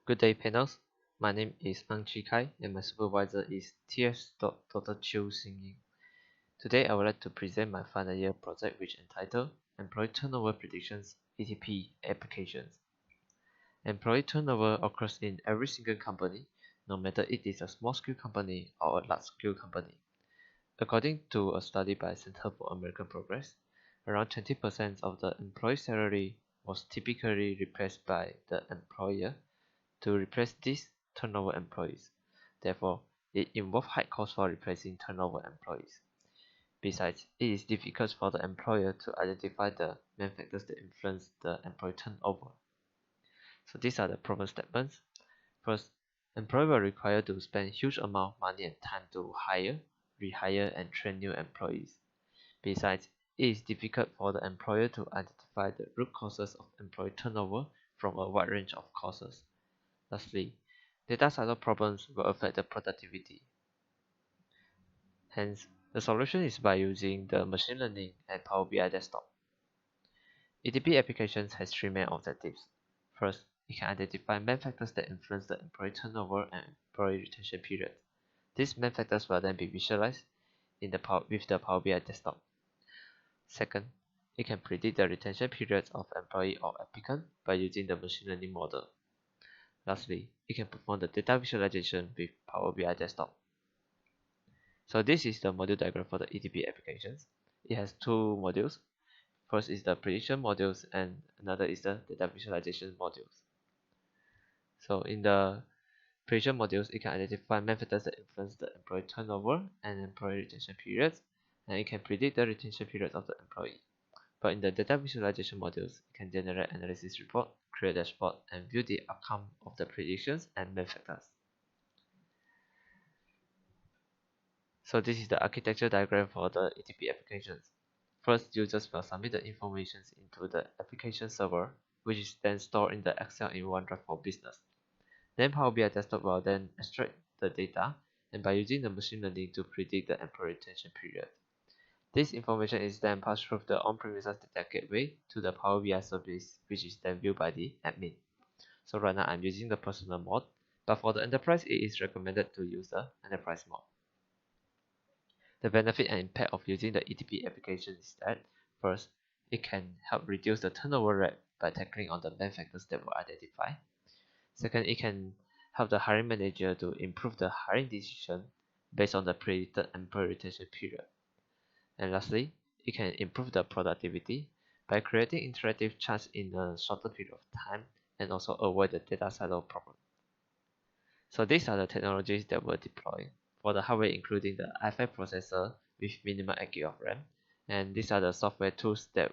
Good day, panels. My name is Ang Chi Kai, and my supervisor is T.S. Dr. Chiu Singing. Today, I would like to present my final year project, which entitled Employee Turnover Predictions ETP Applications. Employee turnover occurs in every single company, no matter it is a small-scale company or a large-scale company. According to a study by Center for American Progress, around 20% of the employee salary was typically replaced by the employer to replace these turnover employees. Therefore, it involves high costs for replacing turnover employees. Besides, it is difficult for the employer to identify the main factors that influence the employee turnover. So these are the problem statements. First, employer will require to spend huge amount of money and time to hire, rehire, and train new employees. Besides, it is difficult for the employer to identify the root causes of employee turnover from a wide range of causes. Lastly, data silo problems will affect the productivity. Hence, the solution is by using the machine learning and Power BI desktop. ETP applications has three main objectives. First, it can identify main factors that influence the employee turnover and employee retention period. These main factors will then be visualized with the Power BI desktop. Second, it can predict the retention periods of employee or applicant by using the machine learning model. Lastly, it can perform the data visualization with Power BI desktop. So this is the module diagram for the ETP applications. It has two modules. First is the prediction modules and another is the data visualization modules. So in the prediction modules, it can identify main factors that influence the employee turnover and employee retention periods, and it can predict the retention periods of the employee. But in the data visualization modules, it can generate analysis report, create dashboard, and view the outcome of the predictions and main factors. So this is the architecture diagram for the ETP applications. First, users will submit the information into the application server, which is then stored in the Excel in OneDrive for Business. Then Power BI Desktop will then extract the data and by using the machine learning to predict the employee retention period. This information is then passed through the on-premises data gateway to the Power BI service, which is then viewed by the admin. So right now I'm using the personal mode, but for the enterprise, it is recommended to use the enterprise mode. The benefit and impact of using the ETP application is that, first, it can help reduce the turnover rate by tackling on the main factors that were identified. Second, it can help the hiring manager to improve the hiring decision based on the predicted employee retention period. And lastly, it can improve the productivity by creating interactive charts in a shorter period of time and also avoid the data silo problem. So these are the technologies that were deployed for the hardware, including the i5 processor with minimal 8 GB of RAM, and these are the software tools that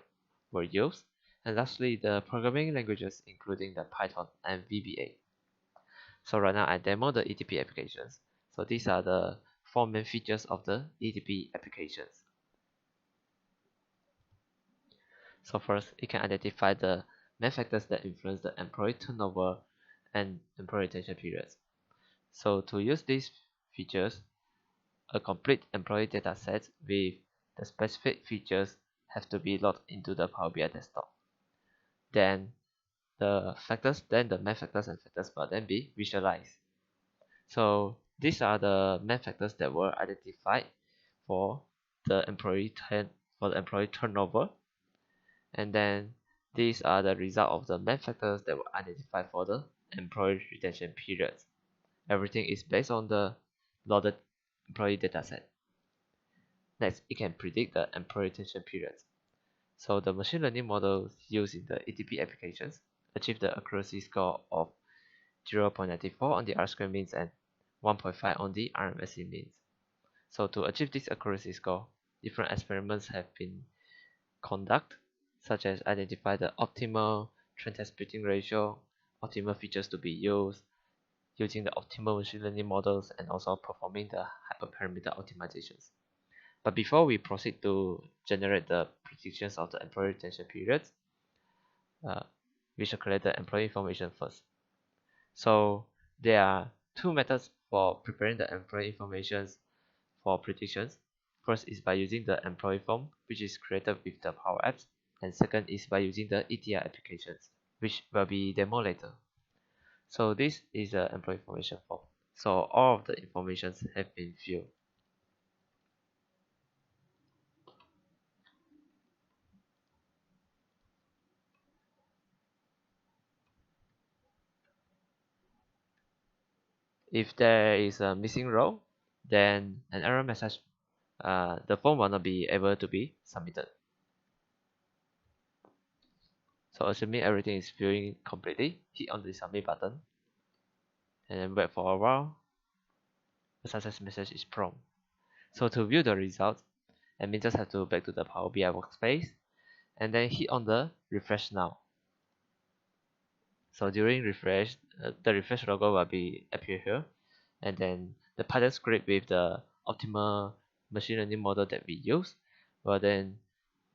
were used, and lastly the programming languages including the Python and VBA. So right now I demo the ETP applications. So these are the four main features of the ETP applications. So first, it can identify the main factors that influence the employee turnover and employee retention periods. So to use these features, a complete employee dataset with the specific features have to be logged into the Power BI desktop. Then the main factors and factors will then be visualized. So these are the main factors that were identified for the employee turnover, and then these are the result of the main factors that were identified for the employee retention periods. Everything is based on the loaded employee dataset. Next, it can predict the employee retention periods. So the machine learning models used in the ETP applications achieve the accuracy score of 0.94 on the R-square means and 1.5 on the RMSE means. So to achieve this accuracy score, different experiments have been conducted, such as identify the optimal trend test splitting ratio, optimal features to be used, using the optimal machine learning models, and also performing the hyperparameter optimizations. But before we proceed to generate the predictions of the employee retention periods, we should collect the employee information first. So there are two methods for preparing the employee information for predictions. First is by using the employee form, which is created with the Power Apps, and second is by using the ETL applications, which will be demo later. So this is an employee information form. So all of the informations have been filled. If there is a missing row, then an error message, the form will not be able to be submitted. So assuming everything is filling completely, hit on the submit button and then wait for a while. The success message is prompt. So to view the results, admin just have to back to the Power BI workspace and then hit on the refresh now. So during refresh, the refresh logo will be appear here, and then the Python script with the optimal machine learning model that we use will then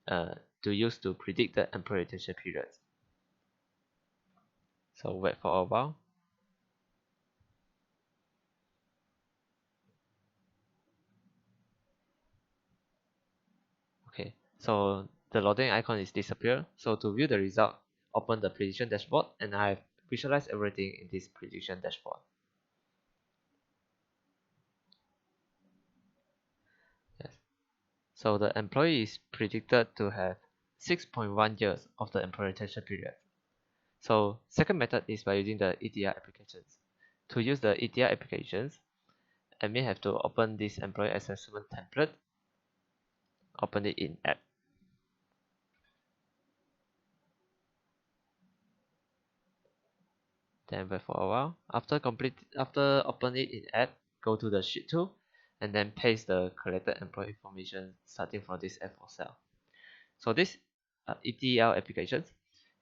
to use to predict the employee retention period. So wait for a while. Okay, so the loading icon is disappear. So to view the result, open the prediction dashboard, and I've visualized everything in this prediction dashboard. Yes. So the employee is predicted to have 6.1 years of the employee retention period. So second method is by using the ETR applications. To use the ETR applications, admin have to open this employee assessment template, open it in app. Then wait for a while. After open it in app, go to the sheet 2 and then paste the collected employee information starting from this F4 cell. So this ETL applications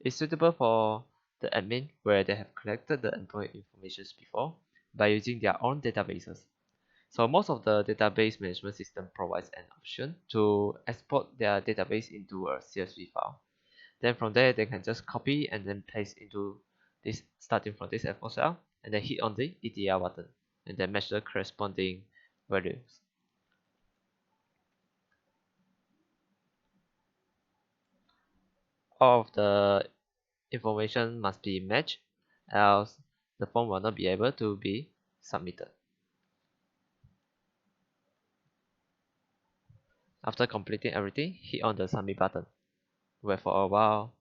is suitable for the admin where they have collected the employee information before by using their own databases. So most of the database management system provides an option to export their database into a CSV file. Then from there, they can just copy and then paste into this, starting from this F4 cell, and then hit on the ETL button, and then match the corresponding values. All of the information must be matched, else the form will not be able to be submitted. After completing everything, hit on the submit button. Wait for a while,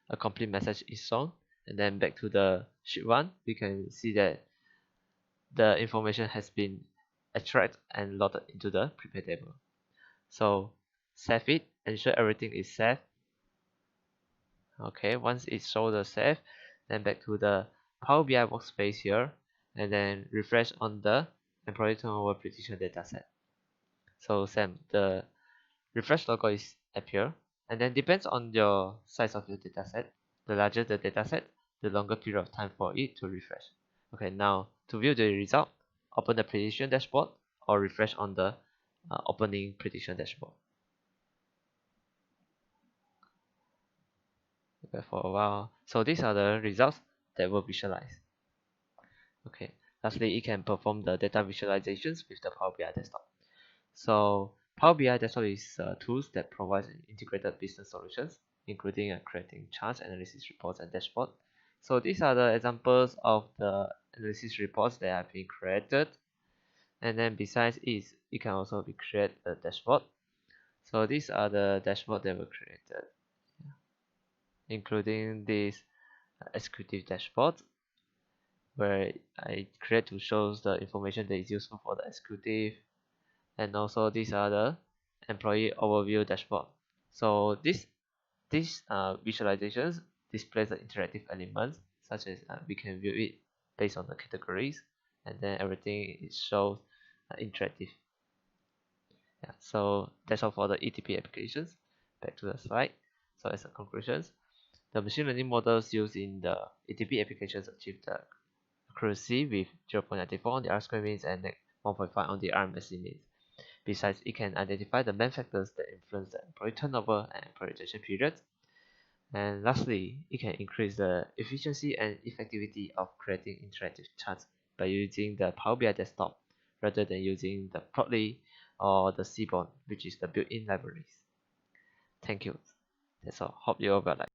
a complete message is shown, and then back to the sheet 1, we can see that the information has been extracted and loaded into the prepare table. So save it, ensure everything is saved. Okay, once it shows the save, then back to the Power BI workspace here, and then refresh on the employee turnover prediction dataset. So same, the refresh logo is appear, and then depends on your size of your dataset. The larger the dataset, the longer period of time for it to refresh. Okay, now to view the result, open the prediction dashboard or refresh on the opening prediction dashboard. Wait for a while. So these are the results that were visualized. Okay. Lastly, it can perform the data visualizations with the Power BI desktop. So Power BI desktop is tools that provide integrated business solutions, including creating charts, analysis reports, and dashboard. So these are the examples of the analysis reports that have been created. And then besides it can also be create a dashboard. So these are the dashboard that were created, including this executive dashboard where I create to show the information that is useful for the executive, and also these are the employee overview dashboard. So these visualizations displays the interactive elements such as we can view it based on the categories, and then everything is shows interactive. Yeah, so that's all for the ETP applications. Back to the slide. So as a conclusions, the machine learning models used in the ETP applications achieve the accuracy with 0.94 on the R-square means and 1.5 on the RMSE means. Besides, it can identify the main factors that influence the employee turnover and employee retention periods. And lastly, it can increase the efficiency and effectivity of creating interactive charts by using the Power BI desktop rather than using the Plotly or the Seaborn, which is the built-in libraries. Thank you. That's all. Hope you all got like